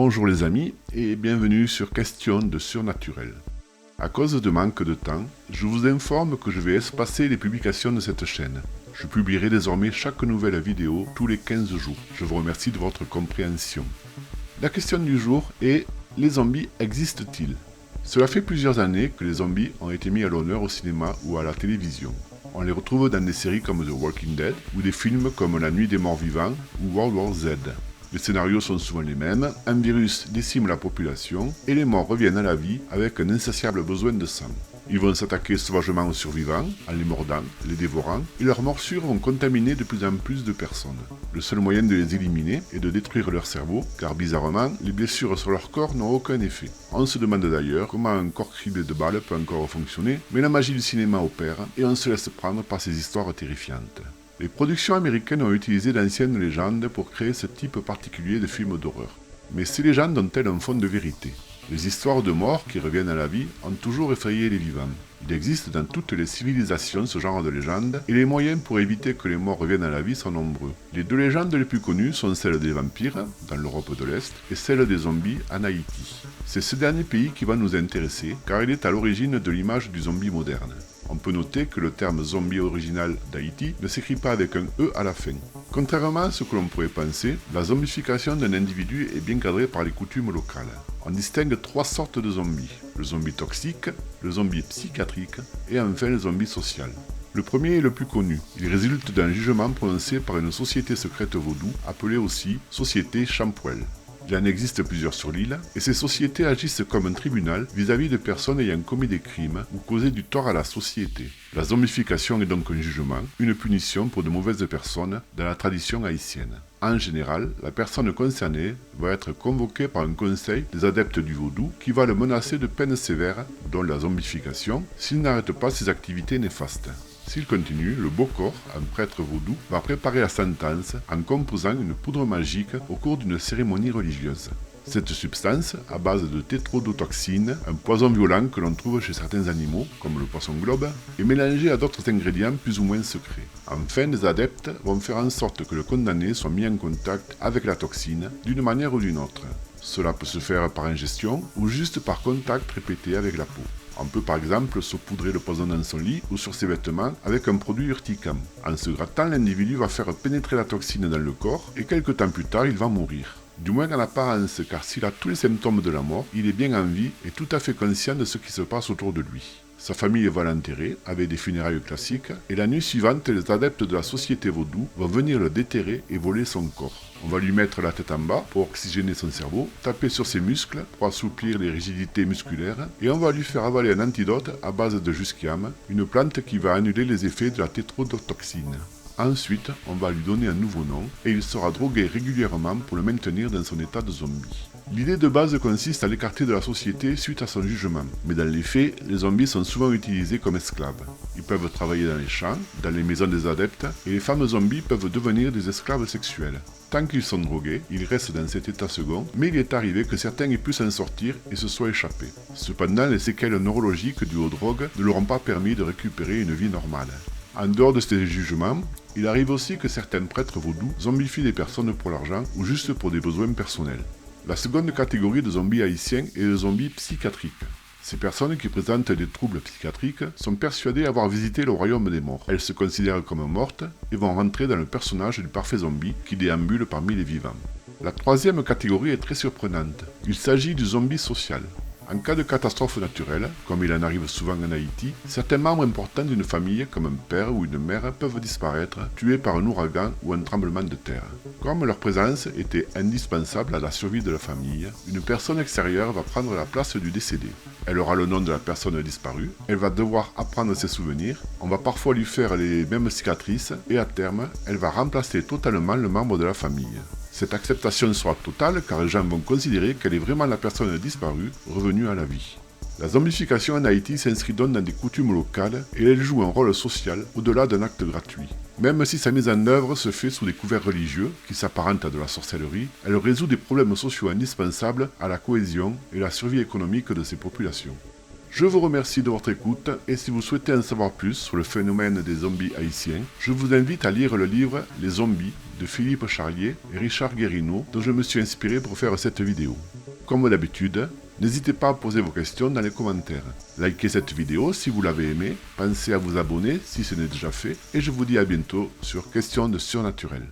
Bonjour les amis et bienvenue sur Question de Surnaturel. À cause de manque de temps, je vous informe que je vais espacer les publications de cette chaîne. Je publierai désormais chaque nouvelle vidéo tous les 15 jours. Je vous remercie de votre compréhension. La question du jour est: les zombies existent-ils? Cela fait plusieurs années que les zombies ont été mis à l'honneur au cinéma ou à la télévision. On les retrouve dans des séries comme The Walking Dead ou des films comme La Nuit des Morts Vivants ou World War Z. Les scénarios sont souvent les mêmes, un virus décime la population et les morts reviennent à la vie avec un insatiable besoin de sang. Ils vont s'attaquer sauvagement aux survivants, en les mordant, les dévorant, et leurs morsures vont contaminer de plus en plus de personnes. Le seul moyen de les éliminer est de détruire leur cerveau, car bizarrement, les blessures sur leur corps n'ont aucun effet. On se demande d'ailleurs comment un corps criblé de balles peut encore fonctionner, mais la magie du cinéma opère, et on se laisse prendre par ces histoires terrifiantes. Les productions américaines ont utilisé d'anciennes légendes pour créer ce type particulier de films d'horreur. Mais ces légendes ont-elles un fond de vérité? Les histoires de morts qui reviennent à la vie ont toujours effrayé les vivants. Il existe dans toutes les civilisations ce genre de légendes, et les moyens pour éviter que les morts reviennent à la vie sont nombreux. Les deux légendes les plus connues sont celles des vampires, dans l'Europe de l'Est, et celle des zombies en Haïti. C'est ce dernier pays qui va nous intéresser, car il est à l'origine de l'image du zombie moderne. On peut noter que le terme zombie original d'Haïti ne s'écrit pas avec un E à la fin. Contrairement à ce que l'on pourrait penser, la zombification d'un individu est bien cadrée par les coutumes locales. On distingue trois sortes de zombies: le zombie toxique, le zombie psychiatrique et enfin le zombie social. Le premier est le plus connu. Il résulte d'un jugement prononcé par une société secrète vaudou, appelée aussi Société Champoel. Il en existe plusieurs sur l'île, et ces sociétés agissent comme un tribunal vis-à-vis de personnes ayant commis des crimes ou causé du tort à la société. La zombification est donc un jugement, une punition pour de mauvaises personnes dans la tradition haïtienne. En général, la personne concernée va être convoquée par un conseil des adeptes du vaudou qui va le menacer de peines sévères, dont la zombification, s'il n'arrête pas ses activités néfastes. S'il continue, le Bokor, un prêtre vaudou, va préparer la sentence en composant une poudre magique au cours d'une cérémonie religieuse. Cette substance, à base de tétrodotoxine, un poison violent que l'on trouve chez certains animaux, comme le poisson globe, est mélangée à d'autres ingrédients plus ou moins secrets. Enfin, les adeptes vont faire en sorte que le condamné soit mis en contact avec la toxine, d'une manière ou d'une autre. Cela peut se faire par ingestion ou juste par contact répété avec la peau. On peut par exemple saupoudrer le poison dans son lit ou sur ses vêtements avec un produit urticant. En se grattant, l'individu va faire pénétrer la toxine dans le corps et quelques temps plus tard, il va mourir. Du moins en apparence, car s'il a tous les symptômes de la mort, il est bien en vie et tout à fait conscient de ce qui se passe autour de lui. Sa famille va l'enterrer avec des funérailles classiques et la nuit suivante, les adeptes de la société vaudou vont venir le déterrer et voler son corps. On va lui mettre la tête en bas pour oxygéner son cerveau, taper sur ses muscles pour assouplir les rigidités musculaires et on va lui faire avaler un antidote à base de jusquiam, une plante qui va annuler les effets de la tétrodotoxine. Ensuite, on va lui donner un nouveau nom et il sera drogué régulièrement pour le maintenir dans son état de zombie. L'idée de base consiste à l'écarter de la société suite à son jugement, mais dans les faits, les zombies sont souvent utilisés comme esclaves. Ils peuvent travailler dans les champs, dans les maisons des adeptes, et les femmes zombies peuvent devenir des esclaves sexuels. Tant qu'ils sont drogués, ils restent dans cet état second, mais il est arrivé que certains aient pu s'en sortir et se soient échappés. Cependant, les séquelles neurologiques dues aux drogues ne leur ont pas permis de récupérer une vie normale. En dehors de ces jugements, il arrive aussi que certains prêtres vaudous zombifient des personnes pour l'argent ou juste pour des besoins personnels. La seconde catégorie de zombies haïtiens est le zombie psychiatrique. Ces personnes qui présentent des troubles psychiatriques sont persuadées avoir visité le royaume des morts. Elles se considèrent comme mortes et vont rentrer dans le personnage du parfait zombie qui déambule parmi les vivants. La troisième catégorie est très surprenante. Il s'agit du zombie social. En cas de catastrophe naturelle, comme il en arrive souvent en Haïti, certains membres importants d'une famille, comme un père ou une mère, peuvent disparaître, tués par un ouragan ou un tremblement de terre. Comme leur présence était indispensable à la survie de la famille, une personne extérieure va prendre la place du décédé. Elle aura le nom de la personne disparue, elle va devoir apprendre ses souvenirs, on va parfois lui faire les mêmes cicatrices, et à terme, elle va remplacer totalement le membre de la famille. Cette acceptation sera totale car les gens vont considérer qu'elle est vraiment la personne disparue, revenue à la vie. La zombification en Haïti s'inscrit donc dans des coutumes locales et elle joue un rôle social au-delà d'un acte gratuit. Même si sa mise en œuvre se fait sous des couverts religieux, qui s'apparentent à de la sorcellerie, elle résout des problèmes sociaux indispensables à la cohésion et la survie économique de ces populations. Je vous remercie de votre écoute et si vous souhaitez en savoir plus sur le phénomène des zombies haïtiens, je vous invite à lire le livre Les zombies de Philippe Charlier et Richard Guérino dont je me suis inspiré pour faire cette vidéo. Comme d'habitude, n'hésitez pas à poser vos questions dans les commentaires. Likez cette vidéo si vous l'avez aimée, pensez à vous abonner si ce n'est déjà fait et je vous dis à bientôt sur Questions de Surnaturel.